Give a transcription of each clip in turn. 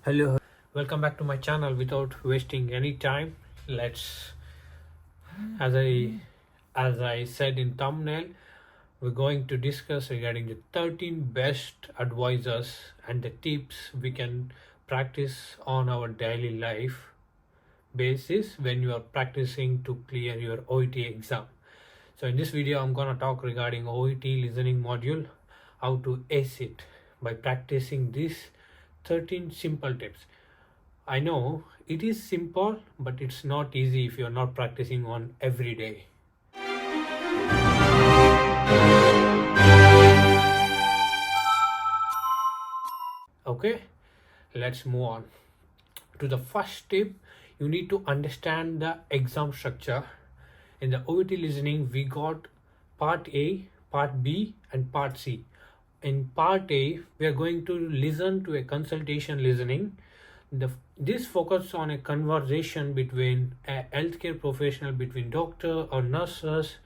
Hello, welcome back to my channel. Without wasting any time, let's as I said in thumbnail, we're going to discuss regarding the 13 best advisors and the tips we can practice on our daily life basis when you are practicing to clear your OET exam. So in this video I'm gonna talk regarding OET listening module, how to ace it by practicing these 13 simple tips. I know it is simple, but it's not easy if you're not practicing on every day. Okay, let's move on to the first tip. You need to understand the exam structure. In the OET listening, we got part A, part B, and part C. In part A, we are going to listen to a consultation listening. This focuses on a conversation between a healthcare professional, between doctor or nurses,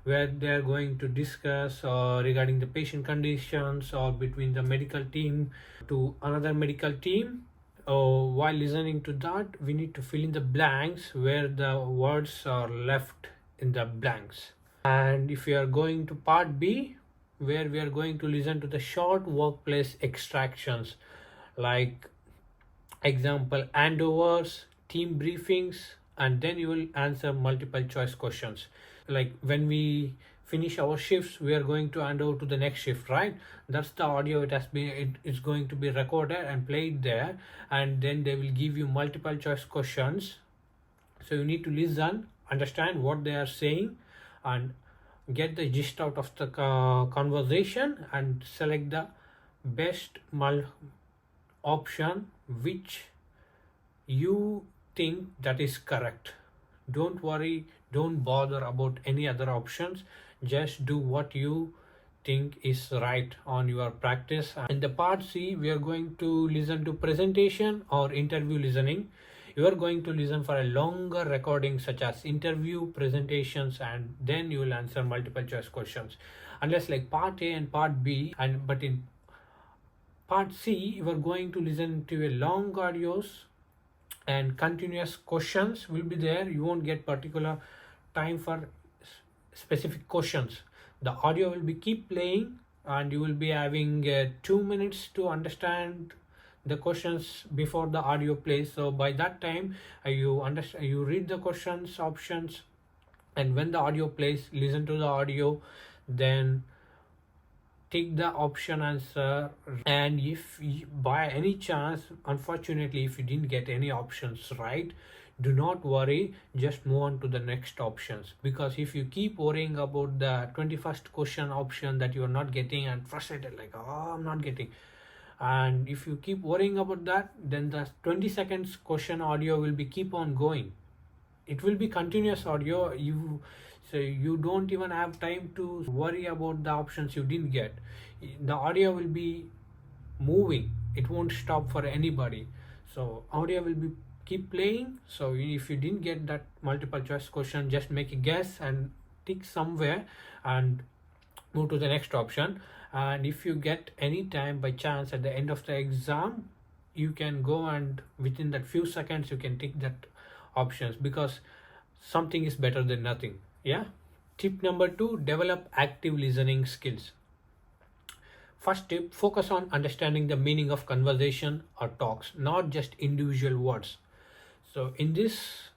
where they are going to discuss regarding the patient conditions, or between the medical team to another medical team. While listening to that, we need to fill in the blanks where the words are left in the blanks. And if we are going to part B, where we are going to listen to the short workplace extractions, like example handovers, team briefings, and then you will answer multiple choice questions. Like when we finish our shifts, we are going to hand over to the next shift, right? That's the audio. It's going to be recorded and played there, and then they will give you multiple choice questions. So you need to listen, understand what they are saying, and get the gist out of the conversation, and select the best option which you think that is correct. Don't worry, don't bother about any other options. Just do what you think is right on your practice. In the part C, we are going to listen to presentation or interview listening. You are going to listen for a longer recording such as interview, presentations, and then you will answer multiple choice questions. Unless like part A and part B, but in part C, you are going to listen to a long audios and continuous questions will be there. You won't get particular time for specific questions. The audio will be keep playing, and you will be having 2 minutes to understand the questions before the audio plays. So by that time, you read the questions options, and when the audio plays, listen to the audio, then take the option answer. And if you, by any chance, unfortunately, if you didn't get any options right, do not worry, just move on to the next options. Because if you keep worrying about the 21st question option that you are not getting and frustrated, like, oh, I'm not getting, and if you keep worrying about that, then the 20 seconds question audio will be keep on going. It will be continuous audio. You don't even have time to worry about the options you didn't get. The audio will be moving, it won't stop for anybody. So audio will be keep playing. So if you didn't get that multiple choice question, just make a guess and tick somewhere and move to the next option. And if you get any time by chance at the end of the exam, you can go and within that few seconds you can tick that options, because something is better than nothing. Yeah. Tip number 2, develop active listening skills. First tip, focus on understanding the meaning of conversation or talks, not just individual words. So in this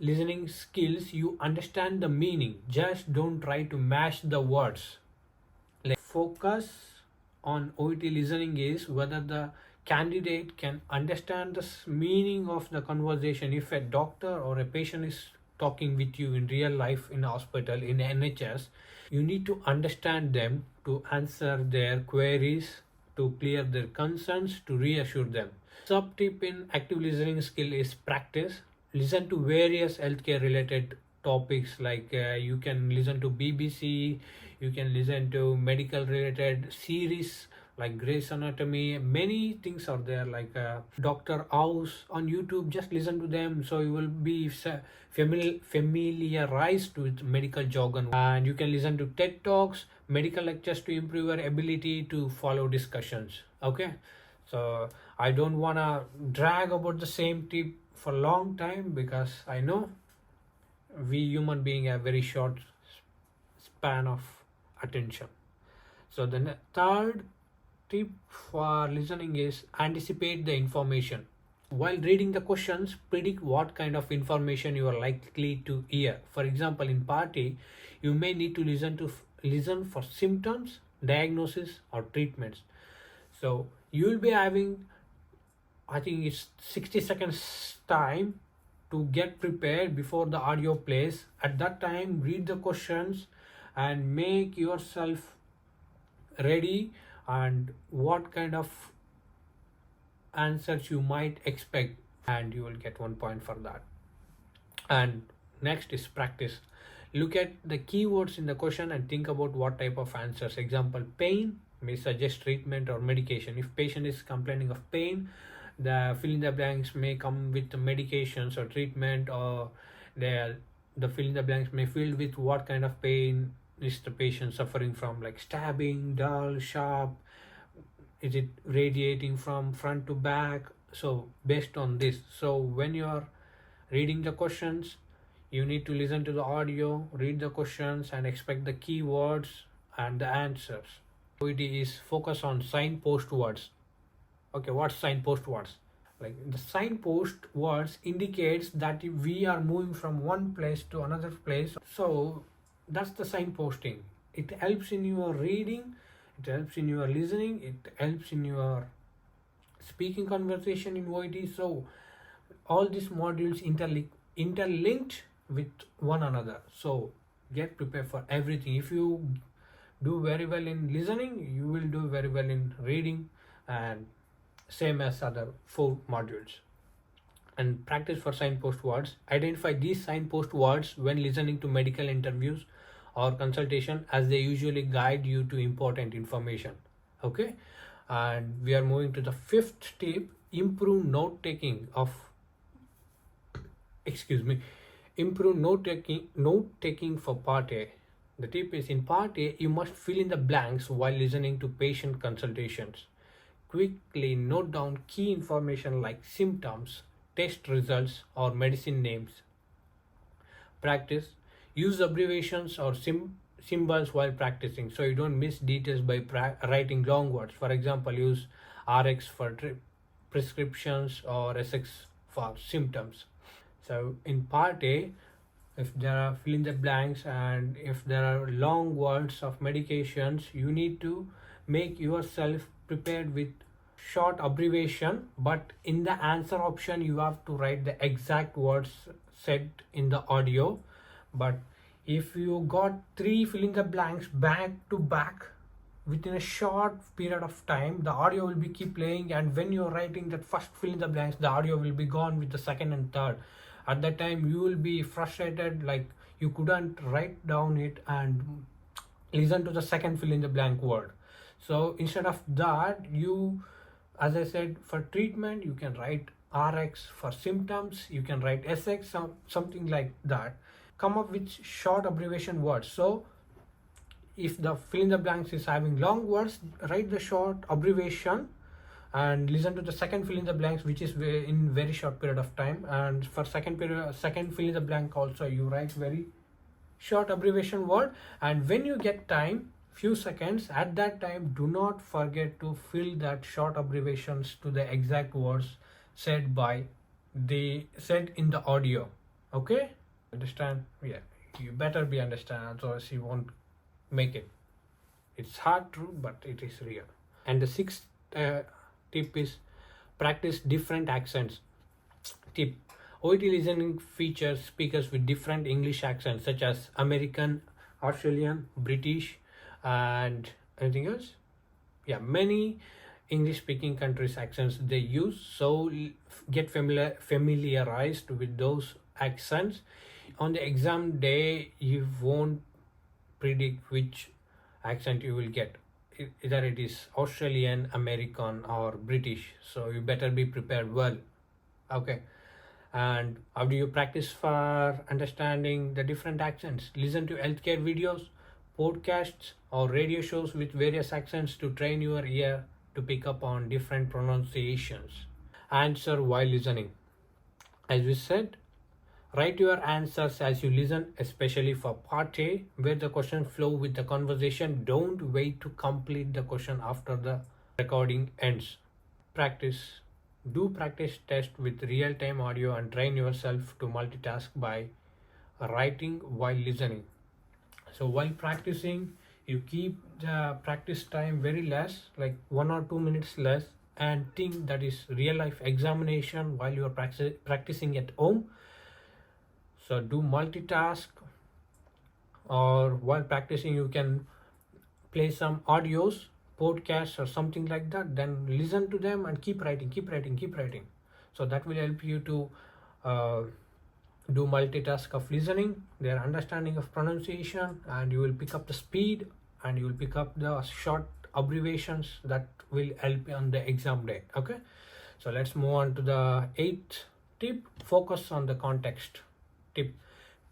listening skills, you understand the meaning, just don't try to match the words. Like focus on OET listening is whether the candidate can understand the meaning of the conversation. If a doctor or a patient is talking with you in real life, in a hospital, in NHS, you need to understand them to answer their queries, to clear their concerns, to reassure them. Sub tip in active listening skill is practice. Listen to various healthcare related topics, like you can listen to BBC, you can listen to medical related series like Grey's Anatomy. Many things are there, like Dr. House on YouTube. Just listen to them, so you will be familiarized with medical jargon. And you can listen to TED Talks, medical lectures to improve your ability to follow discussions. Okay, So I don't want to drag about the same tip for a long time, because I know we human being have very short span of attention. So the third tip for listening is anticipate the information. While reading the questions, predict what kind of information you are likely to hear. For example, in party, you may need to listen for symptoms, diagnosis, or treatments. So you will be having, I think it's 60 seconds time to get prepared before the audio plays. At that time, read the questions and make yourself ready, and what kind of answers you might expect, and you will get 1 point for that. And next is practice. Look at the keywords in the question and think about what type of answers. Example, pain may suggest treatment or medication. If patient is complaining of pain, the fill in the blanks may come with the medications or treatment, or the fill in the blanks may fill with what kind of pain is the patient suffering from, like stabbing, dull, sharp, is it radiating from front to back. So based on this, so when you are reading the questions, you need to listen to the audio, read the questions, and expect the keywords and the answers. OET is focus on signpost words. Okay, what's signpost words? Like the signpost words indicates that we are moving from one place to another place. So that's the signposting. It helps in your reading, it helps in your listening, it helps in your speaking conversation in OET. So all these modules interlinked with one another. So get prepared for everything. If you do very well in listening, you will do very well in reading, and same as other 4 modules. And practice for signpost words. Identify these signpost words when listening to medical interviews or consultation, as they usually guide you to important information. Okay, and we are moving to the 5th tip. Improve note taking of improve note taking for part A. The tip is, in part A, you must fill in the blanks while listening to patient consultations. Quickly note down key information like symptoms, test results, or medicine names. Practice. Use abbreviations or symbols while practicing, so you don't miss details by writing long words. For example, use RX for prescriptions or SX for symptoms. So in part A, if there are fill in the blanks and if there are long words of medications, you need to make yourself prepared with short abbreviation, but in the answer option you have to write the exact words said in the audio. But if you got 3 fill in the blanks back to back within a short period of time, the audio will be keep playing, and when you're writing that first fill in the blanks, the audio will be gone with the second and third. At that time you will be frustrated, like you couldn't write down it and listen to the second fill in the blank word. So instead of that, you, as I said, for treatment you can write RX. For symptoms you can write SX, something like that. Come up with short abbreviation words. So if the fill in the blanks is having long words, write the short abbreviation and listen to the second fill in the blanks, which is in very short period of time. And for second fill in the blank also, you write very short abbreviation word. And when you get time, few seconds, at that time do not forget to fill that short abbreviations to the exact words said in the audio. Okay, understand? Yeah, you better be understand, otherwise you won't make it. It's hard, true, but it is real. And the 6th tip is practice different accents. Tip: OET listening features speakers with different English accents, such as American, Australian, British, and anything else. Yeah, many English speaking countries accents they use. So get familiarized with those accents. On the exam day, you won't predict which accent you will get. Either it is Australian, American, or British. So you better be prepared well. Okay. And how do you practice for understanding the different accents? Listen to healthcare videos, podcasts, or radio shows with various accents to train your ear to pick up on different pronunciations. Answer while listening. As we said, write your answers as you listen, especially for part A, where the question flow with the conversation. Don't wait to complete the question after the recording ends. Practice. Do practice test with real-time audio and train yourself to multitask by writing while listening. So while practicing, you keep the practice time very less, like 1 or 2 minutes less, and think that is real life examination while you are practicing at home. So do multitask, or while practicing you can play some audios, podcasts or something like that, then listen to them and keep writing. So that will help you to do multitask of listening, their understanding of pronunciation, and you will pick up the speed, and you will pick up the short abbreviations that will help on the exam day. Okay, so let's move on to the eighth tip. Focus on the context. Tip: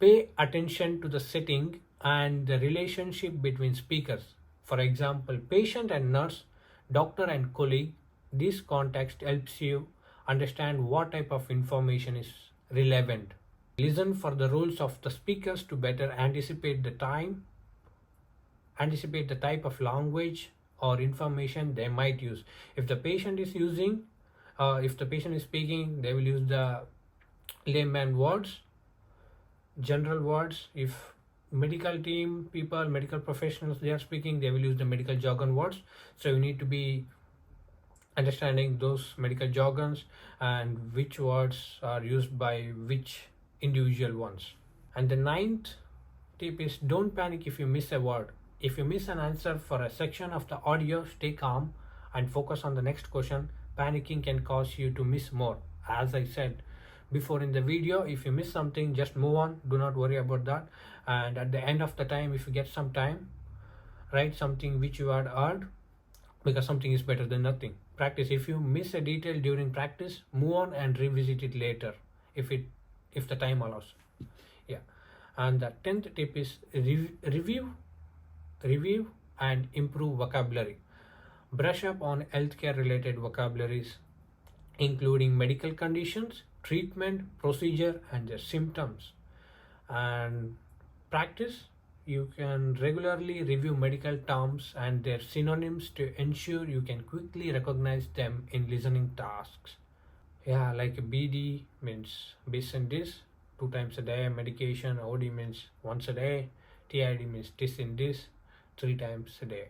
pay attention to the setting and the relationship between speakers. For example, patient and nurse, doctor and colleague. This context helps you understand what type of information is relevant. Listen for the rules of the speakers to better anticipate the type of language or information they might use. If the patient is speaking, they will use the layman words, general words. If medical team people, medical professionals, they are speaking, they will use the medical jargon words. So you need to be understanding those medical jargons and which words are used by which individual ones. And the ninth tip is don't panic if you miss a word. If you miss an answer for a section of the audio, stay calm and focus on the next question. Panicking can cause you to miss more. As I said before in the video, if you miss something, just move on, do not worry about that. And at the end of the time, if you get some time, write something which you had heard, because something is better than nothing. Practice. If you miss a detail during practice, move on and revisit it later if the time allows. Yeah. And the 10th tip is review and improve vocabulary. Brush up on healthcare related vocabularies, including medical conditions, treatment, procedure, and their symptoms. And practice. You can regularly review medical terms and their synonyms to ensure you can quickly recognize them in listening tasks. Yeah, like BD means bis and dis, 2 times a day. Medication, OD means once a day. TID means tis in dis, 3 times a day.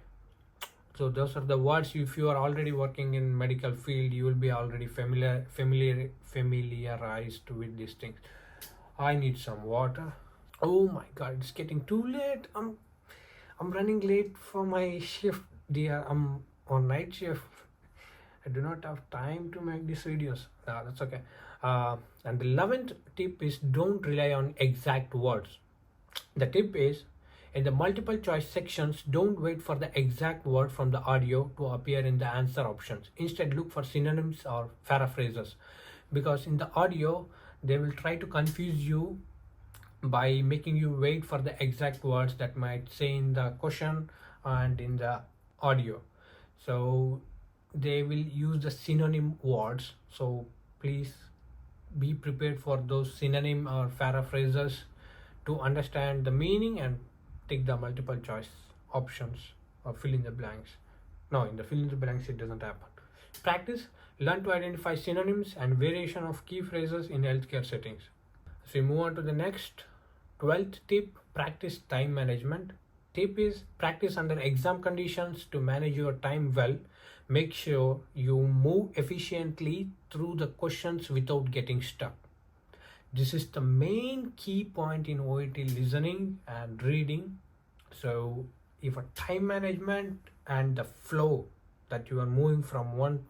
So those are the words. If you are already working in medical field, you will be already familiarized with these things. I need some water. Oh my god, it's getting too late. I'm running late for my shift, dear. I'm on night shift. I do not have time to make these videos. That's okay. And the 11th tip is don't rely on exact words. The tip is, in the multiple choice sections, don't wait for the exact word from the audio to appear in the answer options. Instead, look for synonyms or paraphrases, because in the audio, they will try to confuse you by making you wait for the exact words that might say in the question and in the audio. So they will use the synonym words. So please be prepared for those synonym or paraphrases to understand the meaning and take the multiple choice options or fill in the blanks. No, in the fill in the blanks it doesn't happen. Practice. Learn to identify synonyms and variation of key phrases in healthcare settings. So we move on to the next 12th tip. Practice time management. Tip is practice under exam conditions to manage your time well. Make sure you move efficiently through the questions without getting stuck. This is the main key point in OET listening and reading. So if a time management and the flow that you are moving from one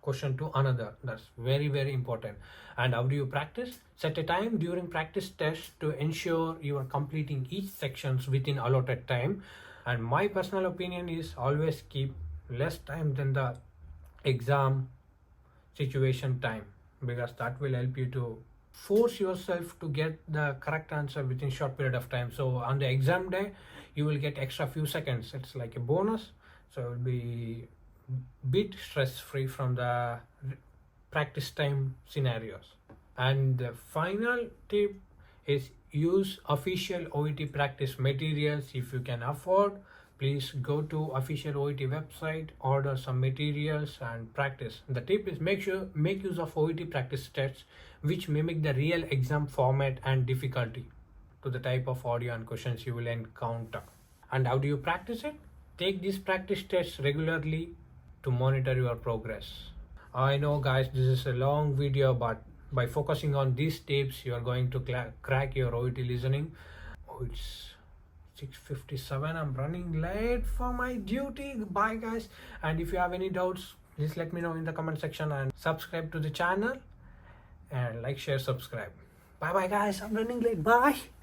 question to another, that's very, very important. And how do you practice? Set a time during practice test to ensure you are completing each sections within allotted time. And my personal opinion is always keep less time than the exam situation time, because that will help you to force yourself to get the correct answer within short period of time. So on the exam day you will get extra few seconds. It's like a bonus. So it will be bit stress free from the practice time scenarios. And the final tip is use official OET practice materials if you can afford. Please go to official OET website, order some materials and practice. The tip is make use of OET practice tests which mimic the real exam format and difficulty to the type of audio and questions you will encounter. And how do you practice it? Take these practice tests regularly to monitor your progress. I know guys, this is a long video, but by focusing on these tips, you are going to crack your OET listening. Oh, it's 6:57. I'm running late for my duty. Bye guys. And if you have any doubts, please let me know in the comment section and subscribe to the channel and like, share, subscribe. Bye bye guys. I'm running late. Bye.